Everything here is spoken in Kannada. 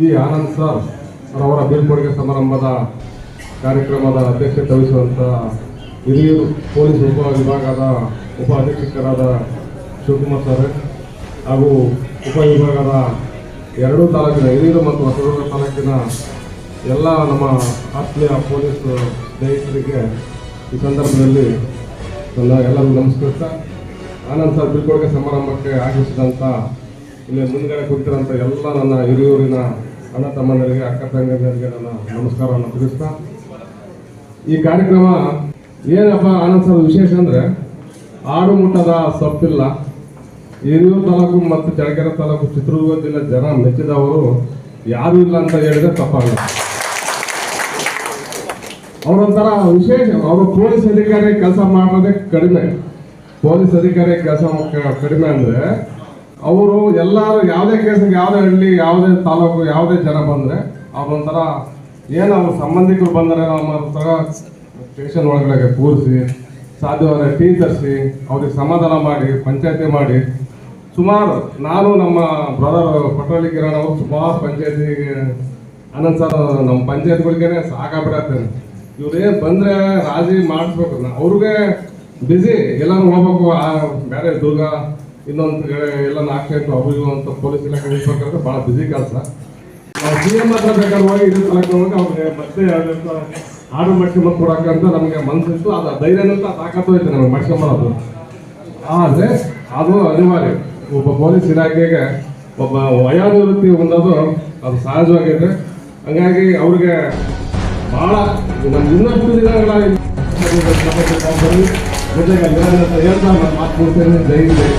ಈ ಆನಂದ್ ಸರ್ ಅವರ ಬೀಳ್ಕೊಡುಗೆ ಸಮಾರಂಭದ ಕಾರ್ಯಕ್ರಮದ ಅಧ್ಯಕ್ಷತೆ ವಹಿಸುವಂಥ ಹಿರಿಯೂರು ಪೊಲೀಸ್ ಉಪ ವಿಭಾಗದ ಉಪ ಅಧೀಕ್ಷಕರಾದ ಶಿವಕುಮಾರ್ ಸರ್ ಹಾಗೂ ಉಪವಿಭಾಗದ ಎರಡೂ ತಾಲೂಕಿನ ಹಿರಿಯೂರು ಮತ್ತು ಹೊಸದುರ್ಗ ತಾಲೂಕಿನ ಎಲ್ಲ ನಮ್ಮ ಆತ್ಮೀಯ ಪೊಲೀಸ್ ಸ್ನೇಹಿತರಿಗೆ ಈ ಸಂದರ್ಭದಲ್ಲಿ ಎಲ್ಲರಿಗೂ ನಮಸ್ಕರಿಸ್ತಾ ಆನಂದ್ ಸರ್ ಬೀಳ್ಕೊಡುಗೆ ಸಮಾರಂಭಕ್ಕೆ ಆಗಮಿಸಿದಂಥ ಇಲ್ಲಿ ಮುಂದ್ಗಡೆ ಕುಳಿತಿರೋಂಥ ಎಲ್ಲ ನನ್ನ ಹಿರಿಯೂರಿನ ಅಣ್ಣ ತಮ್ಮಂದರಿಗೆ ಅಕ್ಕ ತಂಗಿಯರಿಗೆ ನನ್ನ ನಮಸ್ಕಾರವನ್ನು ತಿಳಿಸ್ತಾ ಈ ಕಾರ್ಯಕ್ರಮ ಏನಪ್ಪ ಆನಂದ್ ಸರ್ ವಿಶೇಷ ಅಂದರೆ ಆಡು ಮುಟ್ಟದ ಸೊಪ್ಪಿಲ್ಲ. ಹಿರಿಯೂರು ತಾಲೂಕು ಮತ್ತು ಚಳ್ಳಕೆರೆ ತಾಲೂಕು ಚಿತ್ರದುರ್ಗ ಜಿಲ್ಲೆ ಜನ ಮೆಚ್ಚಿದವರು ಯಾರೂ ಇಲ್ಲ ಅಂತ ಹೇಳಿದ್ರೆ ತಪ್ಪಾಗಲ್ಲ. ಅವರೊಂಥರ ವಿಶೇಷ. ಅವರು ಪೊಲೀಸ್ ಅಧಿಕಾರಿ ಕೆಲಸ ಮಾಡೋದೇ ಕಡಿಮೆ. ಪೊಲೀಸ್ ಅಧಿಕಾರಿ ಕೆಲಸ ಕಡಿಮೆ ಅಂದರೆ ಅವರು ಎಲ್ಲರೂ ಯಾವುದೇ ಕೇಸಿಗೆ ಯಾವುದೇ ಹಳ್ಳಿ ಯಾವುದೇ ತಾಲೂಕು ಯಾವುದೇ ಜನ ಬಂದರೆ ಅವ್ರೊಂಥರ ಏನು ಅವ್ರ ಸಂಬಂಧಿಕರು ಬಂದರೆ ನಮ್ಮ ಹತ್ರ ಸ್ಟೇಷನ್ ಒಳಗಡೆ ಕೂರಿಸಿ ಸಾಧ್ಯವಾದರೆ ಟೀ ತರಿಸಿ ಅವ್ರಿಗೆ ಸಮಾಧಾನ ಮಾಡಿ ಪಂಚಾಯತಿ ಮಾಡಿ ಸುಮಾರು ನಾನು ನಮ್ಮ ಬ್ರದರ್ ಪಟೋಲಿ ಕಿರಣ್ ಅವರು ಸುಮಾರು ಪಂಚಾಯತಿಗೆ ಆನಂದ್ ಸರ್ ನಮ್ಮ ಪಂಚಾಯತ್ಗಳಿಗೇನೆ ಸಾಕಾಗ್ಬಿಡತ್ತೇನೆ. ಇವ್ರೇನು ಬಂದರೆ ರಾಜಿ ಮಾಡಿಸ್ಬೇಕು. ಅವ್ರಿಗೆ ಬ್ಯುಸಿ ಎಲ್ಲರೂ ಹೋಗ್ಬೇಕು. ಬೇರೆ ದುರ್ಗ ಇನ್ನೊಂದು ಎಲ್ಲ ನಾಲ್ಕು ಅವ್ರಿಗೂ ಅಂತ ಪೊಲೀಸ್ ಇಲಾಖೆ ನಿಲ್ಸ್ಬೇಕಾದ್ರೆ ಭಾಳ ಬ್ಯುಸಿ ಕೆಲಸ. ನಾವು ಸಿ ಎಂ ಹತ್ರ ಬೇಕಾದ್ರೆ ಹೋಗಿ ಇದು ತಗೊಂಡು ಅವ್ರಿಗೆ ಮತ್ತೆ ಆರ್ಡರ್ ಮಾಡ್ಕೊಂಬಂದು ಕೊಡೋಕ್ಕಂತ ನಮಗೆ ಮನಸ್ಸಿತ್ತು. ಅದು ಧೈರ್ಯನಂತ ತಾಕತ್ತು ಐತೆ ನಮಗೆ ಮಾಡ್ಕೊಂಬರೋದು. ಆದರೆ ಅದು ಅನಿವಾರ್ಯ. ಒಬ್ಬ ಪೊಲೀಸ್ ಇಲಾಖೆಗೆ ಒಬ್ಬ ವಯೋನಿವೃತ್ತಿ ಹೊಂದೋದು ಅದು ಸಹಜವಾಗಿದೆ. ಹಾಗಾಗಿ ಅವ್ರಿಗೆ ಭಾಳ ನಮ್ಗೆ ಇನ್ನಷ್ಟು ದಿನಗಳ ಜೊತೆಗೆ ಹೇಳ್ತಾ ಮಾತು ಕೊಡ್ತೇನೆ. ಜೈ ಜೈ